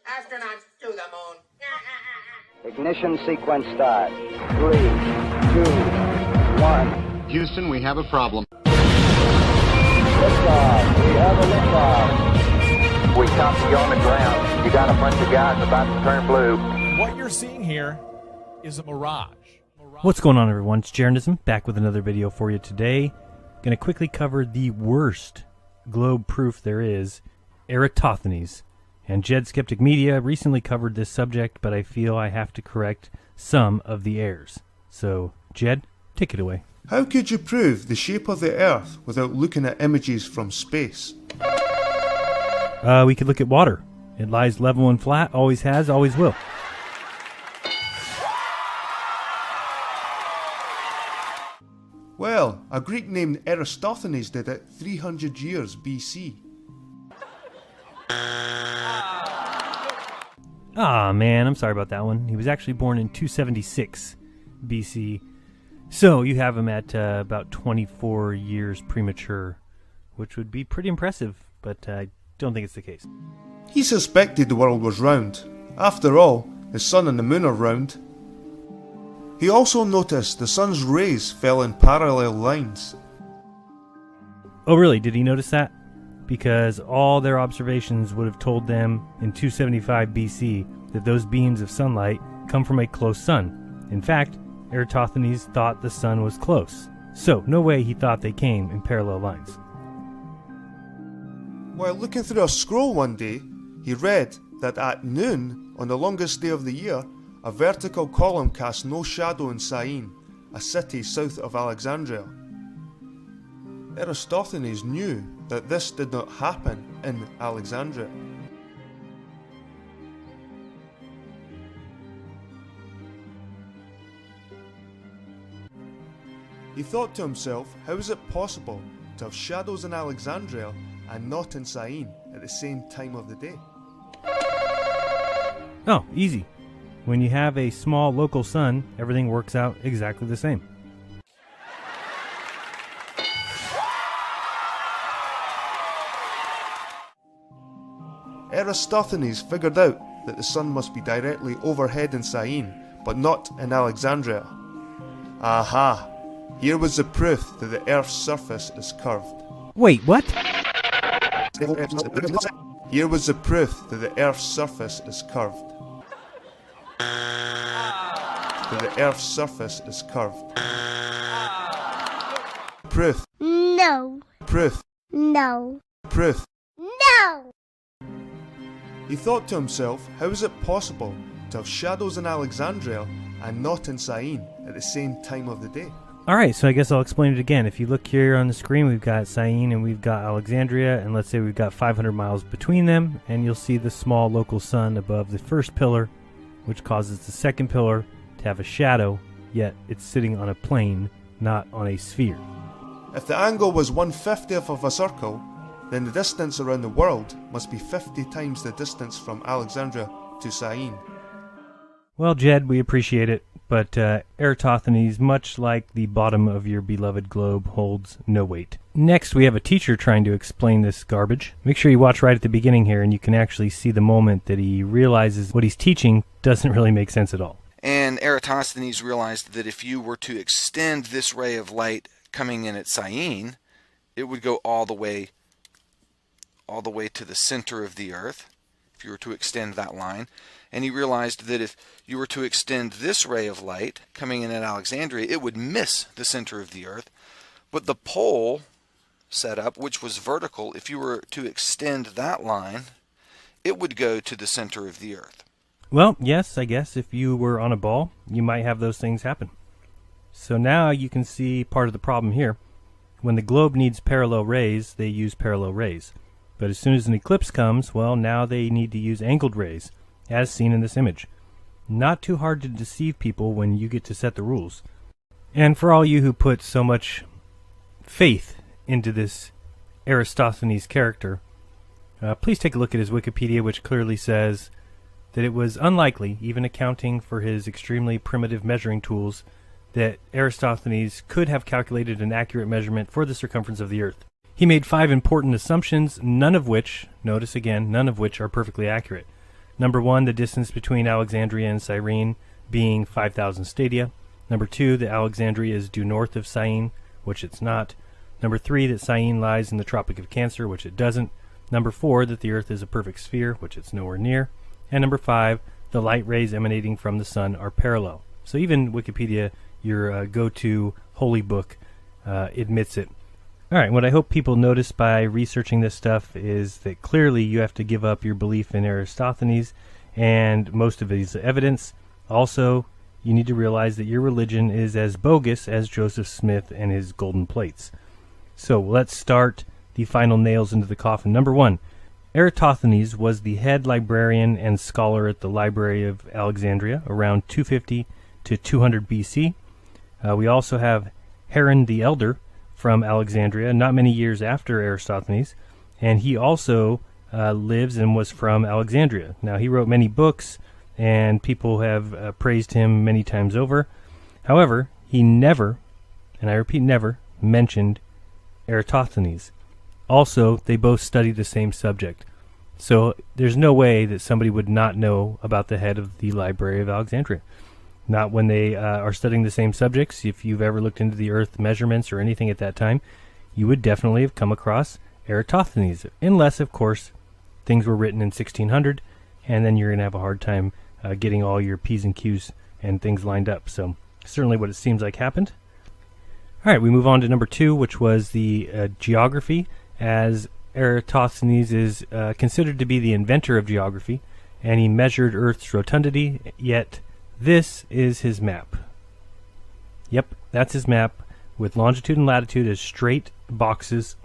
Astronauts to the moon. Ignition sequence start. 3, 2, 1. Houston, we have a problem. Liftoff. We have a liftoff. We copy you on the ground. You got a bunch of guys about to turn blue. What you're seeing here is a mirage. What's going on, everyone? It's Jaronism, back with another video for you today. Going to quickly cover the worst globe proof there is, Eratosthenes. And Jed Skeptic Media recently covered this subject, but I feel I have to correct some of the errors. So, Jed, take it away. How could you prove the shape of the Earth without looking at images from space? We could look at water. It lies level and flat, always has, always will. Well, a Greek named Eratosthenes did it 300 years BC. Ah, man, I'm sorry about that one. He was actually born in 276 BC. So you have him at about 24 years premature, which would be pretty impressive, but I don't think it's the case. He suspected the world was round. After all, the sun and the moon are round. He also noticed the sun's rays fell in parallel lines. Oh, really? Did he notice that? Because all their observations would have told them in 275 BC that those beams of sunlight come from a close sun. In fact, Eratosthenes thought the sun was close, so no way he thought they came in parallel lines. While looking through a scroll one day, he read that at noon, on the longest day of the year, a vertical column cast no shadow in Syene, a city south of Alexandria. Eratosthenes knew that this did not happen in Alexandria. He thought to himself, how is it possible to have shadows in Alexandria and not in Syene at the same time of the day? Oh, easy. When you have a small local sun, everything works out exactly the same. Eratosthenes figured out that the sun must be directly overhead in Syene, but not in Alexandria. Aha! Here was the proof that the Earth's surface is curved. Wait, what? Here was the proof that the Earth's surface is curved. That the Earth's surface is curved. Proof. No. Proof. No. Proof. No. He thought to himself, how is it possible to have shadows in Alexandria and not in Syene at the same time of the day? Alright, so I guess I'll explain it again. If you look here on the screen, we've got Syene and we've got Alexandria, and let's say we've got 500 miles between them, and you'll see the small local sun above the first pillar, which causes the second pillar to have a shadow, yet it's sitting on a plane, not on a sphere. If the angle was 1/50th of a circle, then the distance around the world must be 50 times the distance from Alexandria to Syene. Well, Jed, we appreciate it, but Eratosthenes, much like the bottom of your beloved globe, holds no weight. Next, we have a teacher trying to explain this garbage. Make sure you watch right at the beginning here, and you can actually see the moment that he realizes what he's teaching doesn't really make sense at all. And Eratosthenes realized that if you were to extend this ray of light coming in at Syene, it would go all the way to the center of the Earth, if you were to extend that line. And he realized that if you were to extend this ray of light coming in at Alexandria, it would miss the center of the Earth. But the pole setup, which was vertical, if you were to extend that line, it would go to the center of the Earth. Well, yes, I guess if you were on a ball, you might have those things happen. So now you can see part of the problem here. When the globe needs parallel rays, they use parallel rays. But as soon as an eclipse comes, well, now they need to use angled rays, as seen in this image. Not too hard to deceive people when you get to set the rules. And for all you who put so much faith into this Eratosthenes character, please take a look at his Wikipedia, which clearly says that it was unlikely, even accounting for his extremely primitive measuring tools, that Eratosthenes could have calculated an accurate measurement for the circumference of the Earth. He made 5 important assumptions, none of which, notice again, none of which are perfectly accurate. Number 1, the distance between Alexandria and Cyrene being 5,000 stadia. Number 2, that Alexandria is due north of Syene, which it's not. Number 3, that Syene lies in the Tropic of Cancer, which it doesn't. Number 4, that the Earth is a perfect sphere, which it's nowhere near. And number 5, the light rays emanating from the sun are parallel. So even Wikipedia, your go-to holy book, admits it. All right, what I hope people notice by researching this stuff is that clearly you have to give up your belief in Eratosthenes and most of his evidence. Also, you need to realize that your religion is as bogus as Joseph Smith and his golden plates. So let's start the final nails into the coffin. Number 1, Eratosthenes was the head librarian and scholar at the Library of Alexandria around 250 to 200 BC. We also have Heron the Elder from Alexandria, not many years after Eratosthenes, and he also lives and was from Alexandria. Now, he wrote many books, and people have praised him many times over. However, he never, and I repeat never, mentioned Eratosthenes. Also, they both studied the same subject. So there's no way that somebody would not know about the head of the Library of Alexandria. Not when they are studying the same subjects. If you've ever looked into the Earth measurements or anything at that time, you would definitely have come across Eratosthenes. Unless, of course, things were written in 1600, and then you're going to have a hard time getting all your P's and Q's and things lined up. So certainly what it seems like happened. All right, we move on to number 2, which was the geography, as Eratosthenes is considered to be the inventor of geography, and he measured Earth's rotundity, yet this is his map. Yep, that's his map, with longitude and latitude as straight boxes.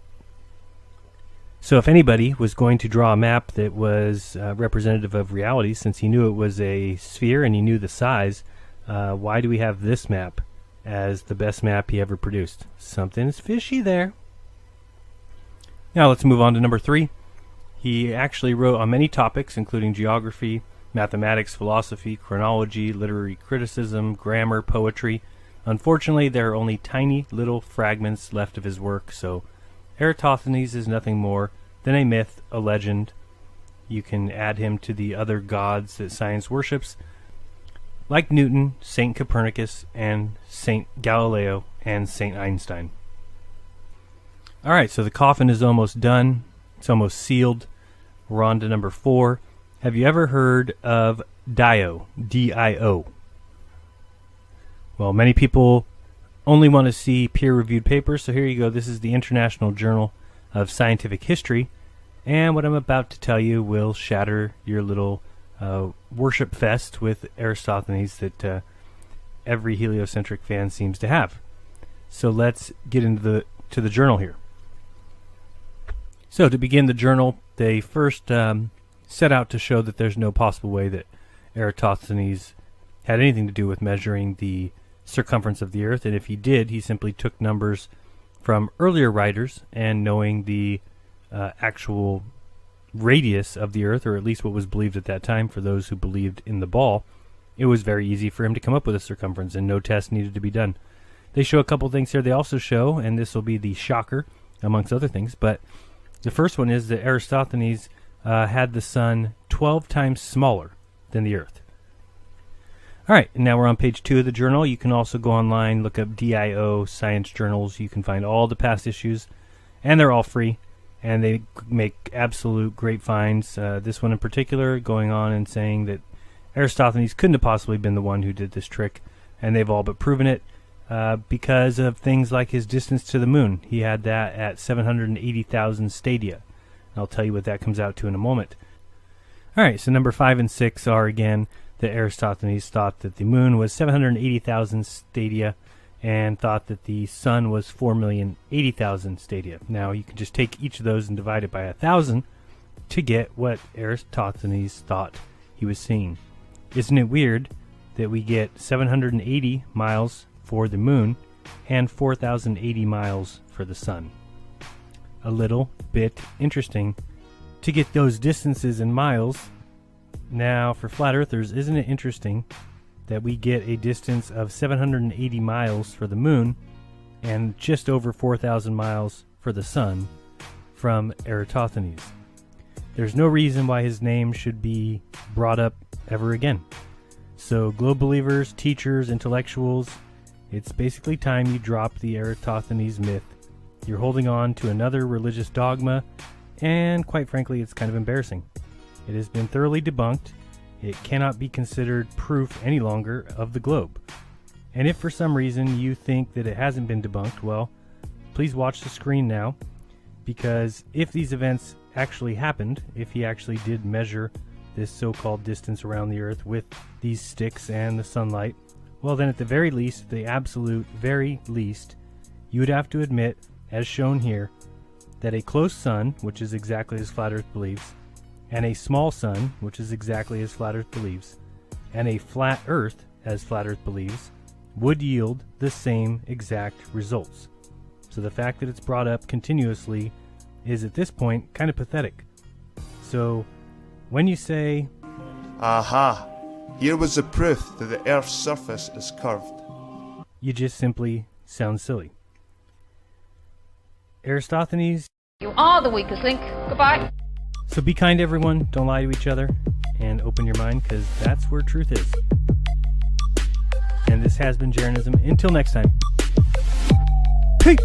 So if anybody was going to draw a map that was representative of reality, since he knew it was a sphere and he knew the size, why do we have this map as the best map he ever produced? Something's fishy there. Now let's move on to number 3. He actually wrote on many topics, including geography, mathematics, philosophy, chronology, literary criticism, grammar, poetry. Unfortunately, there are only tiny little fragments left of his work, so Eratosthenes is nothing more than a myth, a legend. You can add him to the other gods that science worships, like Newton, St. Copernicus, and St. Galileo, and St. Einstein. All right, so the coffin is almost done. It's almost sealed. We're on to number 4. Have you ever heard of Dio? D-I-O. Well, many people only want to see peer-reviewed papers, so here you go. This is the International Journal of Scientific History, and what I'm about to tell you will shatter your little worship fest with Eratosthenes that every heliocentric fan seems to have. So let's get into the journal here. So to begin the journal, they first set out to show that there's no possible way that Eratosthenes had anything to do with measuring the circumference of the Earth, and if he did, he simply took numbers from earlier writers, and knowing the actual radius of the Earth, or at least what was believed at that time for those who believed in the ball, it was very easy for him to come up with a circumference, and no test needed to be done. They show a couple things here. They also show, and this will be the shocker amongst other things, but the first one is that Eratosthenes had the sun 12 times smaller than the Earth. All right, and now we're on page 2 of the journal. You can also go online, look up DIO science journals. You can find all the past issues, and they're all free, and they make absolute great finds. This one in particular going on and saying that Eratosthenes couldn't have possibly been the one who did this trick, and they've all but proven it because of things like his distance to the moon. He had that at 780,000 stadia. I'll tell you what that comes out to in a moment. All right, so number 5 and 6 are, again, that Eratosthenes thought that the moon was 780,000 stadia and thought that the sun was 4,080,000 stadia. Now, you can just take each of those and divide it by 1,000 to get what Eratosthenes thought he was seeing. Isn't it weird that we get 780 miles for the moon and 4,080 miles for the sun? A little bit interesting to get those distances in miles. Now, for flat earthers, isn't it interesting that we get a distance of 780 miles for the moon and just over 4,000 miles for the sun from Eratosthenes? there's no reason why his name should be brought up ever again. So, globe believers, teachers, intellectuals, it's basically time you drop the Eratosthenes myth. You're holding on to another religious dogma, and quite frankly, it's kind of embarrassing. It has been thoroughly debunked. It cannot be considered proof any longer of the globe. And if for some reason you think that it hasn't been debunked, well, please watch the screen now, because if these events actually happened, if he actually did measure this so-called distance around the Earth with these sticks and the sunlight, well then at the very least, the absolute very least, you would have to admit, as shown here, that a close sun, which is exactly as Flat Earth believes, and a small sun, which is exactly as Flat Earth believes, and a flat Earth, as Flat Earth believes, would yield the same exact results. So the fact that it's brought up continuously is at this point kind of pathetic. So when you say, Aha! Here was the proof that the Earth's surface is curved. you just simply sound silly. Eratosthenes. You are the weakest link. Goodbye. So be kind, everyone. Don't lie to each other. And open your mind, because that's where truth is. And this has been Jeranism. Until next time. Peace!